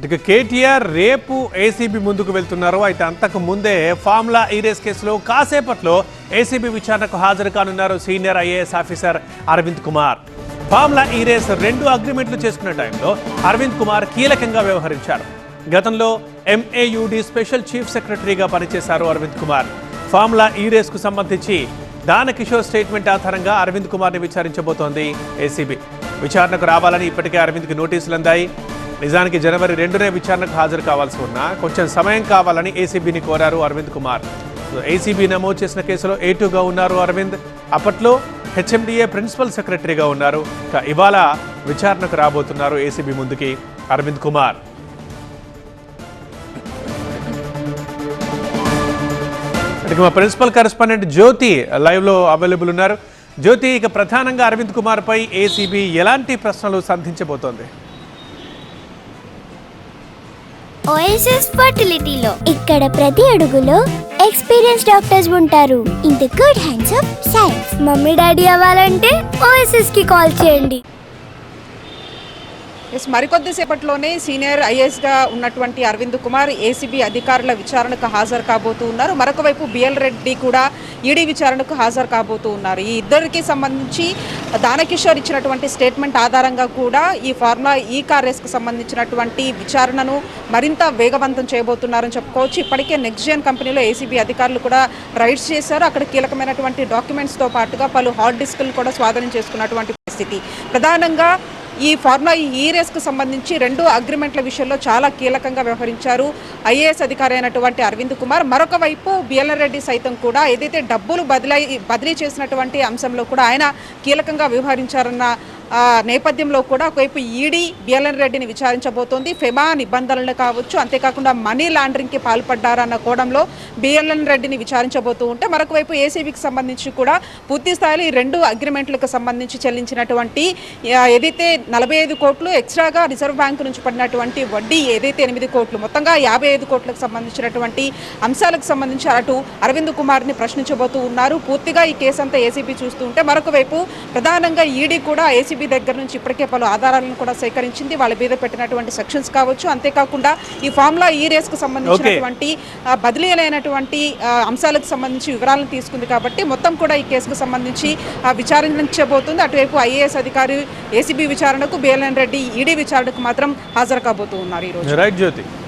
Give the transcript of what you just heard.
ఇక కేటీఆర్ రేపు ఏసీబీ ముందుకు వెళ్తున్నారు. అయితే అంతకు ముందే ఫార్ములా ఈరేస్ కేసులో కాసేపట్లో ఏసీబీ విచారణకు హాజరు కానున్నారు senior IAS officer Arvind Kumar. Formula E race 2 అగ్రిమెంట్లు చేసుకున్న టైంలో అరవింద్ కుమార్ కీలకంగా వ్యవహరించారు. గతంలో ఎంఏయుడి స్పెషల్ చీఫ్ సెక్రటరీగా పనిచేశారు అరవింద్ కుమార్. ఫార్ములా ఈరేస్ కు సంబంధించి దానకిషోర్ స్టేట్మెంట్ ఆధారంగా అరవింద్ కుమార్ని విచారించబోతోంది ఏసీబీ. విచారణకు రావాలని ఇప్పటికే అరవింద్కి నోటీసులు అందాయి. నిజానికి జనవరి 2నే విచారణకు హాజరు కావాల్సి ఉన్నా కొంచెం సమయం కావాలని ఏసీబీని కోరారు అరవింద్ కుమార్. ఏసీబీ నమోదు చేసిన కేసులో A2గా ఉన్నారు అరవింద్. అప్పట్లో హెచ్ఎండిఏ ప్రిన్సిపల్ సెక్రటరీగా ఉన్నారు. ఇవాళ విచారణకు రాబోతున్నారు ఏసీబీ ముందుకి అరవింద్ కుమార్. ఇక మా ప్రిన్సిపల్ కరెస్పాండెంట్ జ్యోతి లైవ్ లో అవైలబుల్ ఉన్నారు. జ్యోతి, ఇక ప్రధానంగా అరవింద్ కుమార్ పై ఏసీబీ ఎలాంటి ప్రశ్నలు సంధించబోతోంది? ఓఎస్ఎస్ ఫర్టిలిటీలో ఇక్కడ ప్రతి అడుగులో ఎక్స్పీరియన్స్ డాక్టర్స్ ఉంటారు. In the good hands of science. Mummy daddy అవ్వాలంటే ఓఎస్ఎస్ కి కాల్ చేయండి. మరికొద్ది సేపట్లోనే సీనియర్ ఐఏఎస్గా ఉన్నటువంటి అరవింద్ కుమార్ ఏసీబీ అధికారుల విచారణకు హాజరు కాబోతూ ఉన్నారు. మరొక వైపు బిఎల్ రెడ్డి కూడా ఈడీ విచారణకు హాజరు కాబోతూ ఉన్నారు. ఈ ఇద్దరికి సంబంధించి దానకిషోర్ ఇచ్చినటువంటి స్టేట్మెంట్ ఆధారంగా కూడా ఈ ఫార్ములా ఈ కార్ రేస్కు సంబంధించినటువంటి విచారణను మరింత వేగవంతం చేయబోతున్నారని చెప్పుకోవచ్చు. ఇప్పటికే నెక్స్ట్ జెన్ కంపెనీలో ఏసీబీ అధికారులు కూడా రైడ్స్ చేశారు. అక్కడ కీలకమైనటువంటి డాక్యుమెంట్స్తో పాటుగా పలు హార్డ్ డిస్కులు కూడా స్వాధీనం చేసుకున్నటువంటి పరిస్థితి. ప్రధానంగా ఈ ఫార్ములా ఈ రేస్కు సంబంధించి 2 అగ్రిమెంట్ల విషయంలో చాలా కీలకంగా వ్యవహరించారు ఐఏఎస్ అధికారి అయినటువంటి అరవింద్ కుమార్. మరొక వైపు బిఎల్ రెడ్డి సైతం కూడా ఏదైతే డబ్బులు బదిలీ చేసినటువంటి అంశంలో కూడా ఆయన కీలకంగా వ్యవహరించారన్న నేపథ్యంలో కూడా ఒకవైపు ఈడీ బిఎల్ఎన్ రెడ్డిని విచారించబోతోంది. ఫెమా నిబంధనలు కావచ్చు, అంతేకాకుండా మనీ లాండరింగ్కి పాల్పడ్డారన్న కోణంలో బిఎల్ఎన్ రెడ్డిని విచారించబోతూ ఉంటే మరొక వైపు ఏసీబీకి సంబంధించి కూడా పూర్తి స్థాయిలో ఈ 2 అగ్రిమెంట్లకు సంబంధించి చెల్లించినటువంటి ఏదైతే 45 కోట్లు ఎక్స్ట్రాగా రిజర్వ్ బ్యాంకు నుంచి పడినటువంటి వడ్డీ ఏదైతే 8 కోట్లు మొత్తంగా 55 కోట్లకు సంబంధించినటువంటి అంశాలకు సంబంధించి అటు అరవింద్ కుమార్ని ప్రశ్నించబోతూ ఉన్నారు. పూర్తిగా ఈ కేసు అంతా ఏసీబీ చూస్తూ ఉంటే మరొక వైపు ప్రధానంగా ఈడీ కూడా ఏసీబీ దగ్గర నుంచి ఇప్పటికే పలు ఆధారాలను కూడా సేకరించింది. వాళ్ళ మీద పెట్టినటువంటి సెక్షన్స్ కావచ్చు, అంతేకాకుండా ఈ ఫార్ములా ఈ రేస్కు సంబంధించినటువంటి బదిలీలైనటువంటి అంశాలకు సంబంధించి వివరాలను తీసుకుంది. కాబట్టి మొత్తం కూడా ఈ కేసుకు సంబంధించి విచారించబోతుంది. అటువైపు ఐఏఎస్ అధికారి ఏసీబీ విచారణకు బిఎల్ఎన్ రెడ్డి ఈడీ విచారణకు మాత్రం హాజరు కాబోతూ ఉన్నారు ఈరోజు.